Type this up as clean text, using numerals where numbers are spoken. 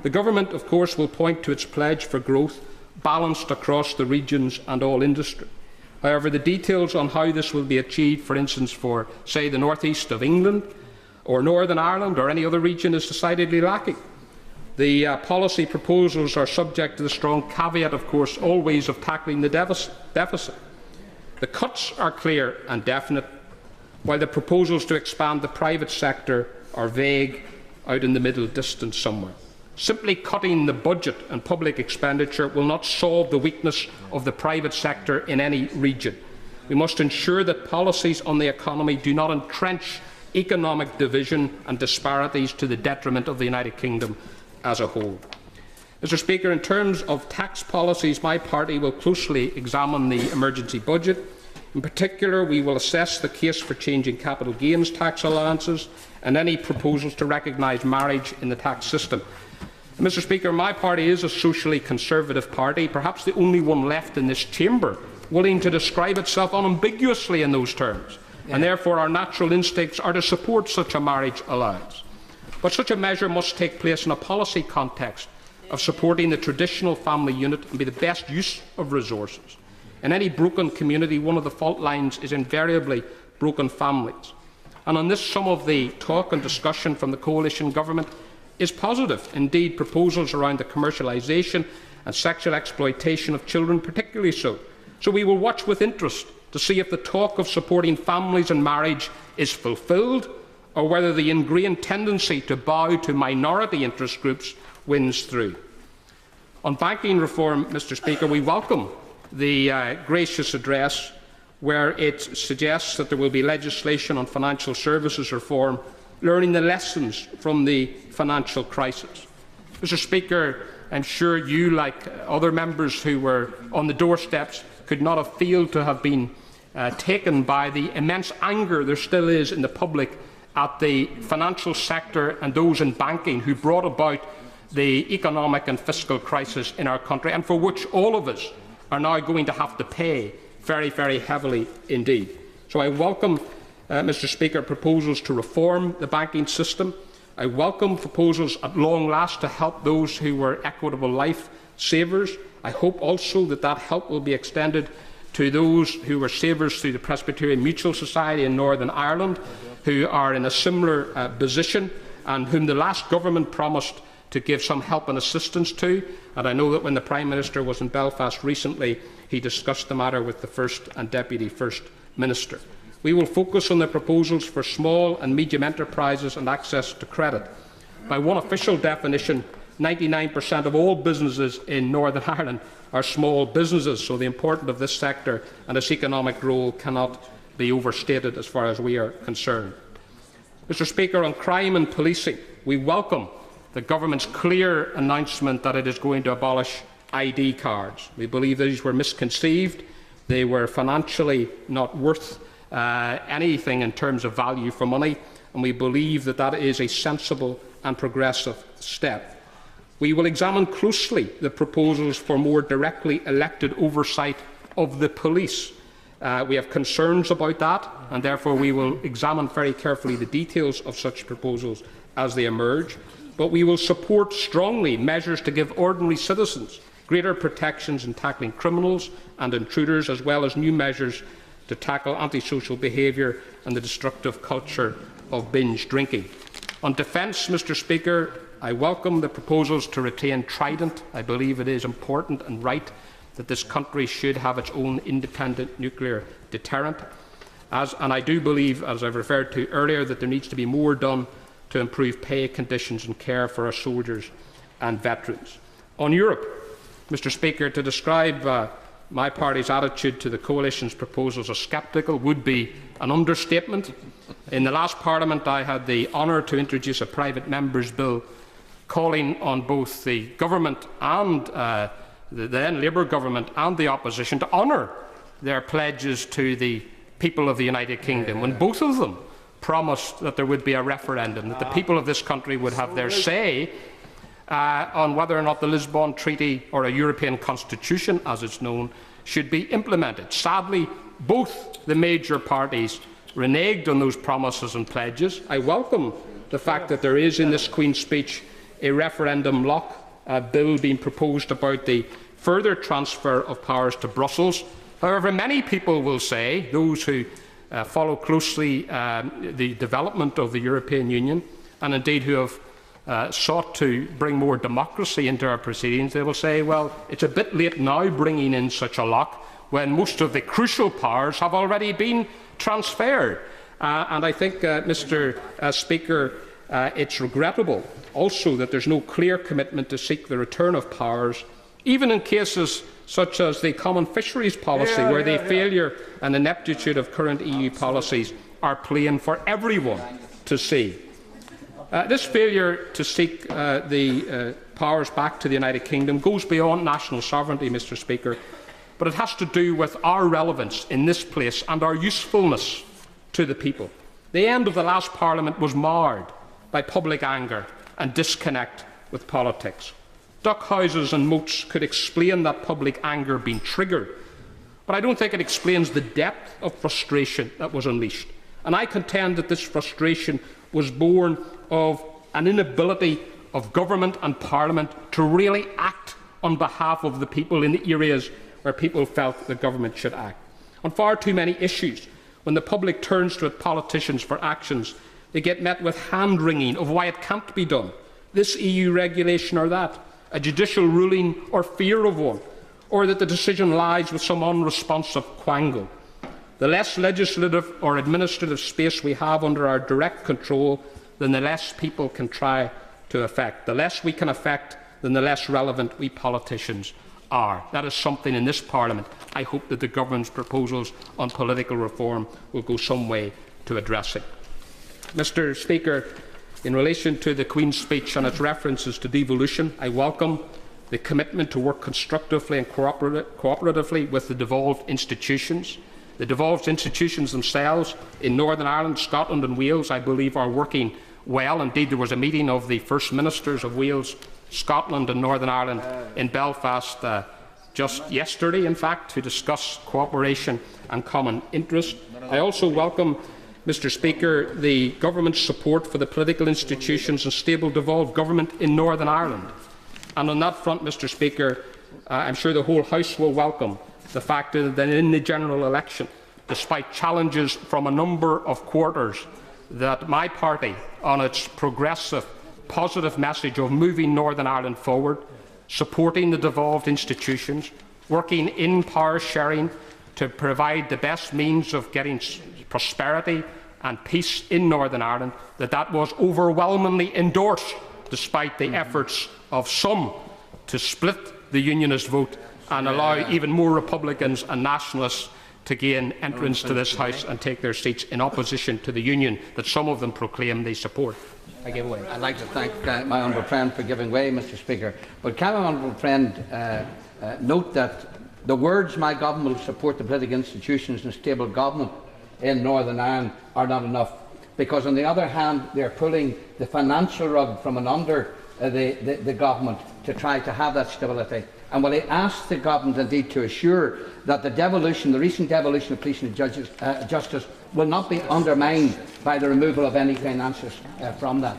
The Government, of course, will point to its pledge for growth balanced across the regions and all industry. However, the details on how this will be achieved, for instance, for, say, the North East of England or Northern Ireland or any other region, is decidedly lacking. The policy proposals are subject to the strong caveat, of course, always of tackling the deficit. The cuts are clear and definite, while the proposals to expand the private sector are vague, out in the middle distance somewhere. Simply cutting the budget and public expenditure will not solve the weakness of the private sector in any region. We must ensure that policies on the economy do not entrench economic division and disparities to the detriment of the United Kingdom as a whole. Mr. Speaker, in terms of tax policies, my party will closely examine the emergency budget. In particular, we will assess the case for changing capital gains tax allowances and any proposals to recognise marriage in the tax system. Mr. Speaker, my party is a socially conservative party, perhaps the only one left in this chamber willing to describe itself unambiguously in those terms, and therefore our natural instincts are to support such a marriage allowance. But such a measure must take place in a policy context of supporting the traditional family unit and be the best use of resources. In any broken community, one of the fault lines is invariably broken families. And on this, some of the talk and discussion from the coalition government is positive. Indeed, proposals around the commercialisation and sexual exploitation of children particularly so. So we will watch with interest to see if the talk of supporting families and marriage is fulfilled, or whether the ingrained tendency to bow to minority interest groups wins through. On banking reform, Mr. Speaker, we welcome the gracious address where it suggests that there will be legislation on financial services reform, learning the lessons from the financial crisis. Mr. Speaker, I'm sure you, like other members who were on the doorsteps, could not have failed to have been taken by the immense anger there still is in the public at the financial sector and those in banking who brought about the economic and fiscal crisis in our country, and for which all of us are now going to have to pay very, very heavily indeed. So I welcome, Mr. Speaker, proposals to reform the banking system. I welcome proposals at long last to help those who were equitable life savers. I hope also that that help will be extended to those who were savers through the Presbyterian Mutual Society in Northern Ireland, who are in a similar position and whom the last government promised to give some help and assistance to. And I know that when the Prime Minister was in Belfast recently, he discussed the matter with the First and Deputy First Minister. We will focus on the proposals for small and medium enterprises and access to credit. By one official definition, 99% of all businesses in Northern Ireland are small businesses, so the importance of this sector and its economic role cannot be overstated as far as we are concerned. Mr. Speaker, on crime and policing, we welcome the government's clear announcement that it is going to abolish ID cards. We believe these were misconceived. They were financially not worth anything in terms of value for money, and we believe that that is a sensible and progressive step. We will examine closely the proposals for more directly elected oversight of the police. We have concerns about that, and therefore we will examine very carefully the details of such proposals as they emerge. But we will support strongly measures to give ordinary citizens greater protections in tackling criminals and intruders, as well as new measures to tackle antisocial behaviour and the destructive culture of binge drinking. On defence, Mr. Speaker, I welcome the proposals to retain Trident. I believe it is important and right that this country should have its own independent nuclear deterrent. And I do believe, as I've referred to earlier, that there needs to be more done to improve pay conditions and care for our soldiers and veterans. On Europe, Mr. Speaker, to describe my party's attitude to the coalition's proposals as sceptical would be an understatement. In the last Parliament, I had the honour to introduce a private member's bill calling on both the government and the then Labour government and the opposition to honour their pledges to the people of the United Kingdom, when both of them promised that there would be a referendum, that the people of this country would have their say on whether or not the Lisbon Treaty, or a European Constitution as it's known, should be implemented. Sadly, both the major parties reneged on those promises and pledges. I welcome the fact that there is in this Queen's speech a referendum lock bill being proposed about the further transfer of powers to Brussels. However, many people will say, those who follow closely the development of the European Union, and indeed who have sought to bring more democracy into our proceedings, they will say, well, it's a bit late now bringing in such a lock when most of the crucial powers have already been transferred. And I think, Mr. Speaker, it's regrettable also that there is no clear commitment to seek the return of powers, even in cases such as the common fisheries policy, where the failure and ineptitude of current EU policies are plain for everyone to see. This failure to seek the powers back to the United Kingdom goes beyond national sovereignty, Mr. Speaker, but it has to do with our relevance in this place and our usefulness to the people. The end of the last Parliament was marred by public anger and disconnect with politics. Duck houses and moats could explain that public anger being triggered, but I don't think it explains the depth of frustration that was unleashed. And I contend that this frustration was born of an inability of government and parliament to really act on behalf of the people in the areas where people felt the government should act. On far too many issues, when the public turns to politicians for actions, they get met with hand-wringing of why it can't be done. This EU regulation or that, a judicial ruling or fear of one, or that the decision lies with some unresponsive quangle. The less legislative or administrative space we have under our direct control, then the less people can try to affect. The less we can affect, then the less relevant we politicians are. That is something in this Parliament I hope that the government's proposals on political reform will go some way to addressing. Mr. Speaker, in relation to the Queen's speech and its references to devolution, I welcome the commitment to work constructively and cooperatively with the devolved institutions. The devolved institutions themselves in Northern Ireland, Scotland and Wales, I believe, are working well. Indeed, there was a meeting of the First Ministers of Wales, Scotland and Northern Ireland in Belfast just yesterday, in fact, to discuss cooperation and common interest. I also welcome, Mr. Speaker, the government's support for the political institutions and stable devolved government in Northern Ireland. And on that front, Mr. Speaker, I'm sure the whole House will welcome the fact that in the general election, despite challenges from a number of quarters, that my party, on its progressive, positive message of moving Northern Ireland forward, supporting the devolved institutions, working in power sharing to provide the best means of getting prosperity and peace in Northern Ireland, that was overwhelmingly endorsed, despite the efforts of some to split the Unionist vote and allow even more Republicans and Nationalists to gain entrance to this House and take their seats in opposition to the Union that some of them proclaim they support. I give way. I'd like to thank my honourable friend for giving way, Mr. Speaker. But can my honourable friend note that the words "my government will support the political institutions and stable government" in Northern Ireland are not enough, because on the other hand they are pulling the financial rug from under the government to try to have that stability. And will I ask the government indeed to assure that the recent devolution of police and justice will not be undermined by the removal of any finances from that?